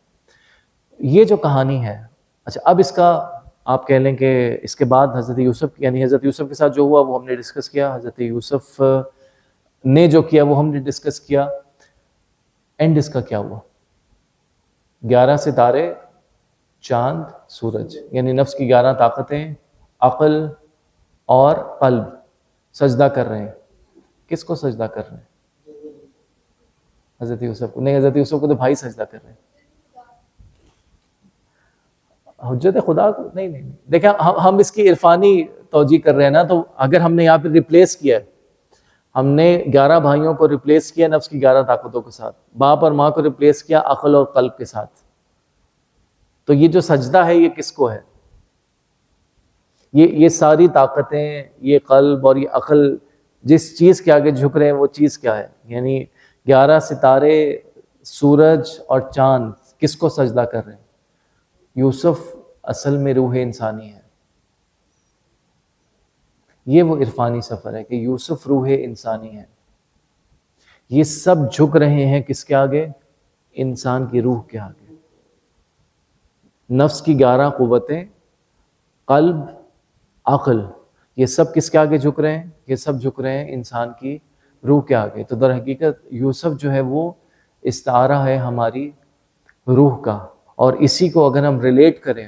یہ جو کہانی ہے، اچھا اب اس کا آپ کہہ لیں کہ اس کے بعد حضرت یوسف، یعنی حضرت یوسف کے ساتھ جو ہوا وہ ہم نے ڈسکس کیا، حضرت یوسف نے جو کیا وہ ہم نے ڈسکس کیا. اینڈ اس کا کیا ہوا؟ 11 ستارے، چاند، سورج، یعنی نفس کی 11 طاقتیں، عقل اور قلب سجدہ کر رہے ہیں. کس کو سجدہ کر رہے ہیں؟ حضرت یوسف کو. نہیں، حضرت یوسف کو تو بھائی سجدہ کر رہے ہیں. حجت خدا کو نہیں. دیکھیں ہم اس کی عرفانی توجیہ کر رہے ہیں نا، تو اگر ہم نے یہاں پہ ریپلیس کیا ہے، ہم نے 11 بھائیوں کو ریپلیس کیا نفس کی 11 طاقتوں کے ساتھ، باپ اور ماں کو ریپلیس کیا عقل اور قلب کے ساتھ. تو یہ جو سجدہ ہے یہ کس کو ہے؟ یہ ساری طاقتیں، یہ قلب اور یہ عقل جس چیز کے آگے جھک رہے ہیں وہ چیز کیا ہے؟ یعنی 11 ستارے، سورج اور چاند کس کو سجدہ کر رہے ہیں؟ یوسف اصل میں روح انسانی ہے. یہ وہ عرفانی سفر ہے کہ یوسف روح انسانی ہے. یہ سب جھک رہے ہیں کس کے آگے؟ انسان کی روح کے آگے. نفس کی 11 قوتیں، قلب، عقل، یہ سب کس کے آگے جھک رہے ہیں؟ یہ سب جھک رہے ہیں انسان کی روح کے آگے. تو در حقیقت یوسف جو ہے وہ استعارہ ہے ہماری روح کا. اور اسی کو اگر ہم ریلیٹ کریں،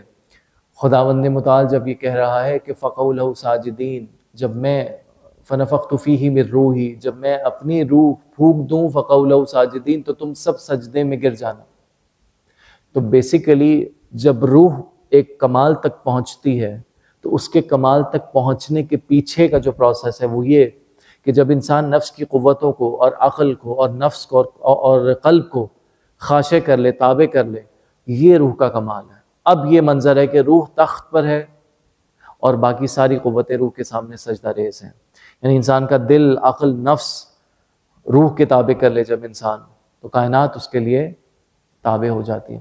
خداوند متعال جب یہ کہہ رہا ہے کہ فَقَوْا لَهُ ساجدین، جب میں فَنَفَخْتُ فِيهِ مِن رُوحِي، جب میں اپنی روح پھونک دوں فَقَوْا لَهُ ساجدین، تو تم سب سجدے میں گر جانا. تو بیسیکلی جب روح ایک کمال تک پہنچتی ہے تو اس کے کمال تک پہنچنے کے پیچھے کا جو پروسیس ہے وہ یہ کہ جب انسان نفس کی قوتوں کو اور عقل کو اور نفس کو اور قلب کو خاشع کر لے، تابع کر لے، یہ روح کا کمال ہے. اب یہ منظر ہے کہ روح تخت پر ہے اور باقی ساری قوتیں روح کے سامنے سجدہ ریز ہیں. یعنی انسان کا دل، عقل، نفس روح کے تابع کر لے جب انسان، تو کائنات اس کے لیے تابع ہو جاتی ہے.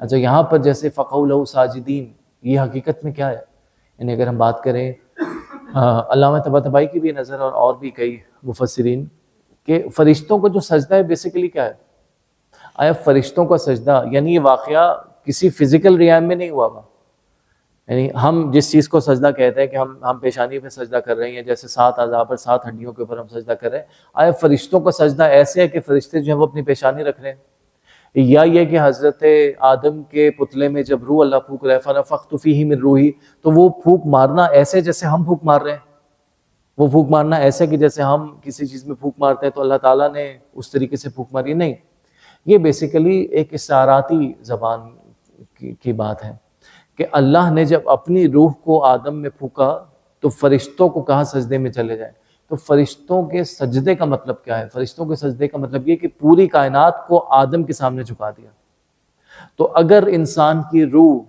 اچھا یہاں پر جیسے فَقَوْا لَهُ ساجدین، یہ حقیقت میں کیا ہے؟ یعنی اگر ہم بات کریں علامہ طباطبائی کی بھی نظر اور بھی کئی مفسرین کہ فرشتوں کو جو سجدہ ہے بیسیکلی کیا ہے؟ آیا فرشتوں کا سجدہ، یعنی یہ واقعہ کسی فزیکل ریام میں نہیں ہوا ہوا. یعنی ہم جس چیز کو سجدہ کہتے ہیں کہ ہم پیشانی پہ سجدہ کر رہے ہیں، جیسے 7 اعضاء پر 7 ہڈیوں کے اوپر ہم سجدہ کر رہے ہیں، آیا فرشتوں کا سجدہ ایسے ہے کہ فرشتے جو ہیں وہ اپنی پیشانی رکھ رہے ہیں؟ یا یہ کہ حضرت آدم کے پتلے میں جب روح اللہ پھونک رہا ہے فَنَفَخْتُ فِيهِ مِن رُوحِي، تو وہ پھونک مارنا ایسے جیسے ہم پھونک مار رہے ہیں، وہ پھونک مارنا ایسے کہ جیسے ہم کسی چیز میں پھونک مارتے ہیں تو اللہ تعالیٰ نے اس طریقے سے پھونک ماری؟ نہیں. یہ بیسیکلی ایک استعاراتی زبان کی بات ہے کہ اللہ نے جب اپنی روح کو آدم میں پھونکا تو فرشتوں کو کہا سجدے میں چلے جائیں. تو فرشتوں کے سجدے کا مطلب کیا ہے؟ فرشتوں کے سجدے کا مطلب یہ کہ پوری کائنات کو آدم کے سامنے جھکا دیا. تو اگر انسان کی روح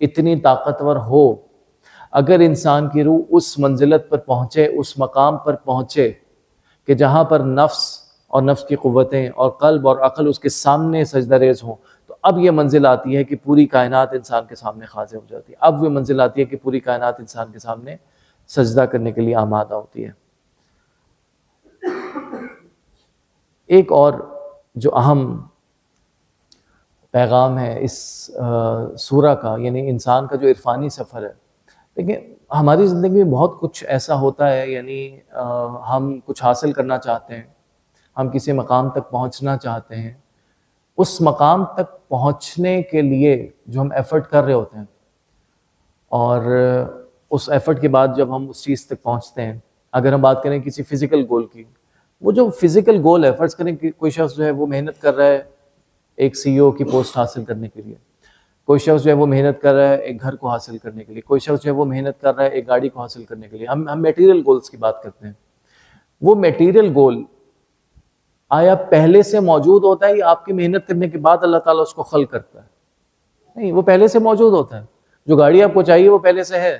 اتنی طاقتور ہو، اگر انسان کی روح اس منزلت پر پہنچے، اس مقام پر پہنچے کہ جہاں پر نفس اور نفس کی قوتیں اور قلب اور عقل اس کے سامنے سجدہ ریز ہوں، تو اب یہ منزل آتی ہے کہ پوری کائنات انسان کے سامنے خاضع ہو جاتی ہے. اب وہ منزل آتی ہے کہ پوری کائنات انسان کے سامنے سجدہ کرنے کے لیے آمادہ ہوتی ہے. ایک اور جو اہم پیغام ہے اس سورہ کا، یعنی انسان کا جو عرفانی سفر ہے. دیکھیں ہماری زندگی میں بہت کچھ ایسا ہوتا ہے، یعنی ہم کچھ حاصل کرنا چاہتے ہیں، ہم کسی مقام تک پہنچنا چاہتے ہیں. اس مقام تک پہنچنے کے لیے جو ہم ایفرٹ کر رہے ہوتے ہیں، اور اس ایفرٹ کے بعد جب ہم اس چیز تک پہنچتے ہیں، اگر ہم بات کریں کسی فزیکل گول کی، وہ جو فزیکل گول ہے، فرض کریں کہ کوئی شخص جو ہے وہ محنت کر رہا ہے ایک سی ای او کی پوسٹ حاصل کرنے کے لیے، کوئی شخص جو ہے وہ محنت کر رہا ہے ایک گھر کو حاصل کرنے کے لیے، کوئی شخص جو ہے وہ محنت کر رہا ہے ایک گاڑی کو حاصل کرنے کے لیے. ہم میٹیریل گولز کی بات کرتے ہیں. وہ میٹیریل گول آیا پہلے سے موجود ہوتا ہے یا آپ کی محنت کرنے کے بعد اللہ تعالیٰ اس کو خلق کرتا ہے؟ نہیں، وہ پہلے سے موجود ہوتا ہے. جو گاڑی آپ کو چاہیے وہ پہلے سے ہے.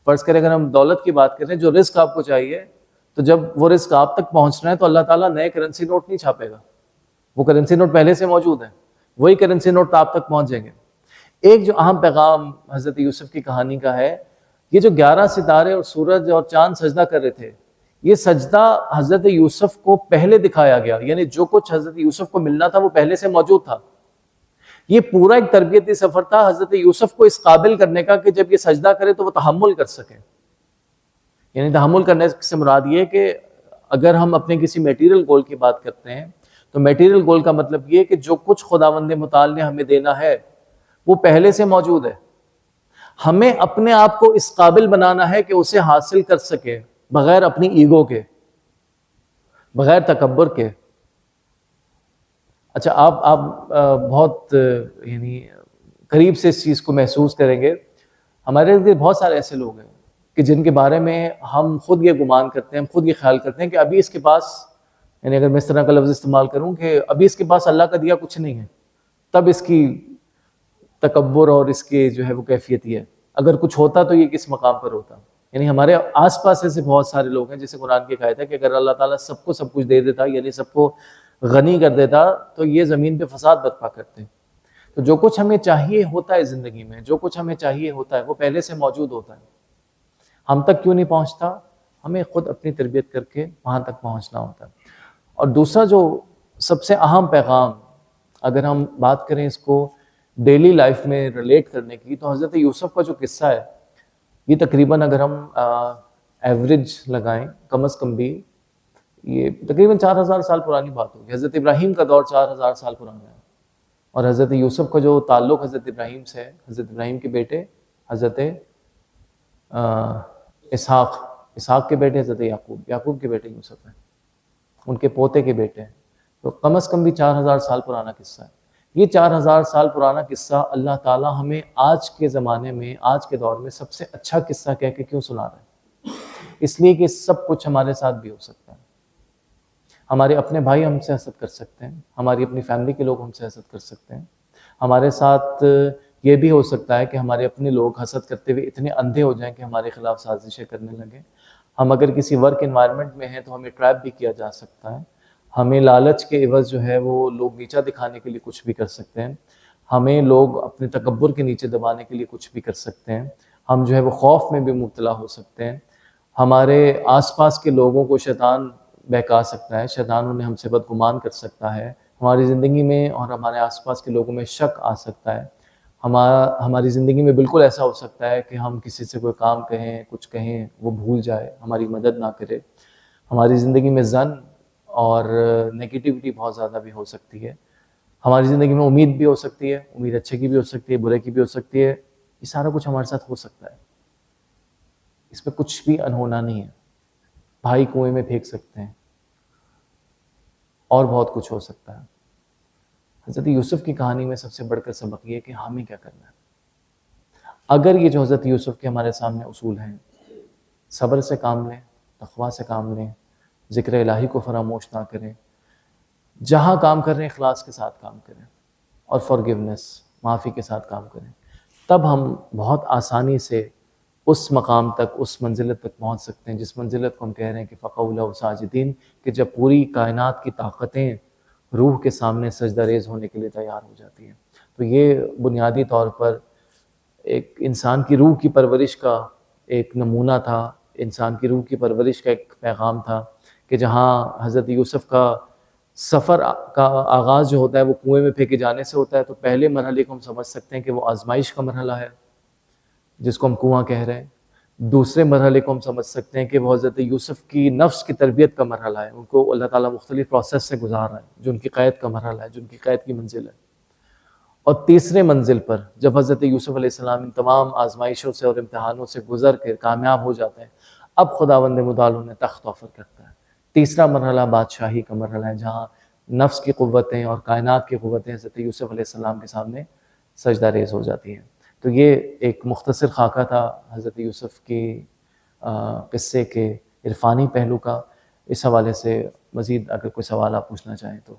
فرض کریں اگر ہم دولت کی بات کریں، جو رزق آپ کو چاہیے، تو جب وہ رزق آپ تک پہنچنا ہے تو اللہ تعالیٰ نئے کرنسی نوٹ نہیں چھاپے گا. وہ کرنسی نوٹ پہلے سے موجود ہے، وہی کرنسی نوٹ آپ تک پہنچ جائیں گے. ایک جو اہم پیغام حضرت یوسف کی کہانی کا ہے، یہ جو 11 ستارے اور سورج اور چاند سجدہ کر رہے تھے، یہ سجدہ حضرت یوسف کو پہلے دکھایا گیا. یعنی جو کچھ حضرت یوسف کو ملنا تھا وہ پہلے سے موجود تھا. یہ پورا ایک تربیتی سفر تھا حضرت یوسف کو اس قابل کرنے کا کہ جب یہ سجدہ کرے تو وہ تحمل کر سکے. یعنی تحمل کرنے سے مراد یہ کہ اگر ہم اپنے کسی میٹیریل گول کی بات کرتے ہیں تو میٹیریل گول کا مطلب یہ کہ جو کچھ خداوند متعال نے ہمیں دینا ہے وہ پہلے سے موجود ہے. ہمیں اپنے آپ کو اس قابل بنانا ہے کہ اسے حاصل کر سکے بغیر اپنی ایگو کے، بغیر تکبر کے. اچھا آپ بہت یعنی قریب سے اس چیز کو محسوس کریں گے. ہمارے ارد بہت سارے ایسے لوگ ہیں کہ جن کے بارے میں ہم خود یہ گمان کرتے ہیں، ہم خود یہ خیال کرتے ہیں کہ ابھی اس کے پاس، یعنی اگر میں اس طرح کا لفظ استعمال کروں کہ ابھی اس کے پاس اللہ کا دیا کچھ نہیں ہے، تب اس کی تکبر اور اس کی جو ہے وہ کیفیت یہ ہے. اگر کچھ ہوتا تو یہ کس مقام پر ہوتا. یعنی ہمارے آس پاس ایسے بہت سارے لوگ ہیں جیسے قرآن کی آیت ہے کہ اگر اللہ تعالیٰ سب کو سب کچھ دے دیتا، یعنی سب کو غنی کر دیتا، تو یہ زمین پہ فساد برپا کرتے. تو جو کچھ ہمیں چاہیے ہوتا ہے زندگی میں، جو کچھ ہمیں چاہیے ہوتا ہے وہ پہلے سے موجود ہوتا ہے. ہم تک کیوں نہیں پہنچتا؟ ہمیں خود اپنی تربیت کر کے وہاں تک پہنچنا ہوتا ہے. اور دوسرا جو سب سے اہم پیغام، اگر ہم بات کریں اس کو ڈیلی لائف میں ریلیٹ کرنے کی، تو حضرت یوسف کا جو قصہ ہے یہ تقریباً اگر ہم ایوریج لگائیں کم از کم بھی یہ تقریباً 4000 سال پرانی بات ہوگی. حضرت ابراہیم کا دور 4000 سال پرانا ہے، اور حضرت یوسف کا جو تعلق حضرت ابراہیم سے ہے، حضرت ابراہیم کے بیٹے حضرت اسحاق کے بیٹے حضرت یعقوب کے بیٹے یوسف ہیں، ان کے پوتے کے بیٹے ہیں. تو کم از کم بھی 4000 سال پرانا قصہ ہے. یہ 4000 سال پرانا قصہ اللہ تعالیٰ ہمیں آج کے زمانے میں، آج کے دور میں سب سے اچھا قصہ کہہ کے کیوں سنا رہا ہے؟ اس لیے کہ سب کچھ ہمارے ساتھ بھی ہو سکتا ہے. ہمارے اپنے بھائی ہم سے حسد کر سکتے ہیں، ہماری اپنی فیملی کے لوگ ہم سے حسد کر سکتے ہیں. ہمارے ساتھ یہ بھی ہو سکتا ہے کہ ہمارے اپنے لوگ حسد کرتے ہوئے اتنے اندھے ہو جائیں کہ ہمارے خلاف سازشیں کرنے لگیں. ہم اگر کسی ورک انوائرمنٹ میں ہیں تو ہمیں ٹریپ بھی کیا جا سکتا ہے. ہمیں لالچ کے عوض جو ہے وہ لوگ نیچا دکھانے کے لیے کچھ بھی کر سکتے ہیں. ہمیں لوگ اپنے تکبر کے نیچے دبانے کے لیے کچھ بھی کر سکتے ہیں. ہم جو ہے وہ خوف میں بھی مبتلا ہو سکتے ہیں. ہمارے آس پاس کے لوگوں کو شیطان بہکا سکتا ہے، شیطان انہیں ہم سے بدگمان کر سکتا ہے. ہماری زندگی میں اور ہمارے آس پاس کے لوگوں میں شک آ سکتا ہے. ہماری زندگی میں بالکل ایسا ہو سکتا ہے کہ ہم کسی سے کوئی کام کہیں، کچھ کہیں، وہ بھول جائے، ہماری مدد نہ کرے. ہماری زندگی میں ظن اور نیگیٹیوٹی بہت زیادہ بھی ہو سکتی ہے. ہماری زندگی میں امید بھی ہو سکتی ہے، امید اچھے کی بھی ہو سکتی ہے، برے کی بھی ہو سکتی ہے. یہ سارا کچھ ہمارے ساتھ ہو سکتا ہے، اس میں کچھ بھی انہونا نہیں ہے. بھائی کنویں میں پھینک سکتے ہیں، اور بہت کچھ ہو سکتا ہے. حضرت یوسف کی کہانی میں سب سے بڑھ کر سبق یہ ہے کہ ہمیں کیا کرنا ہے. اگر یہ جو حضرت یوسف کے ہمارے سامنے اصول ہیں، صبر سے کام لیں، تقویٰ سے کام لیں، ذکر الہی کو فراموش نہ کریں، جہاں کام کر رہے ہیں اخلاص کے ساتھ کام کریں، اور فارگیونیس، معافی کے ساتھ کام کریں، تب ہم بہت آسانی سے اس مقام تک، اس منزلت تک پہنچ سکتے ہیں جس منزلت کو ہم کہہ رہے ہیں کہ فقعوا لہ ساجدین، کہ جب پوری کائنات کی طاقتیں روح کے سامنے سجدہ ریز ہونے کے لیے تیار ہو جاتی ہیں. تو یہ بنیادی طور پر ایک انسان کی روح کی پرورش کا ایک نمونہ تھا، انسان کی روح کی پرورش کا ایک پیغام تھا، کہ جہاں حضرت یوسف کا سفر کا آغاز جو ہوتا ہے وہ کنویں میں پھینکے جانے سے ہوتا ہے، تو پہلے مرحلے کو ہم سمجھ سکتے ہیں کہ وہ آزمائش کا مرحلہ ہے جس کو ہم کنواں کہہ رہے ہیں۔ دوسرے مرحلے کو ہم سمجھ سکتے ہیں کہ وہ حضرت یوسف کی نفس کی تربیت کا مرحلہ ہے، ان کو اللہ تعالیٰ مختلف پروسیس سے گزار رہا ہے، جو ان کی قید کا مرحلہ ہے، جو ان کی قید کی منزل ہے۔ اور تیسرے منزل پر جب حضرت یوسف علیہ السلام ان تمام آزمائشوں سے اور امتحانوں سے گزر کر کامیاب ہو جاتے ہیں، اب خداوند متعال انہیں تخت آفر کرتا ہے۔ تیسرا مرحلہ بادشاہی کا مرحلہ ہے، جہاں نفس کی قوتیں اور کائنات کی قوتیں حضرت یوسف علیہ السلام کے سامنے سجدہ ریز ہو جاتی ہیں۔ تو یہ ایک مختصر خاکہ تھا حضرت یوسف کی قصے کے عرفانی پہلو کا۔ اس حوالے سے مزید اگر کوئی سوال آپ پوچھنا چاہیں تو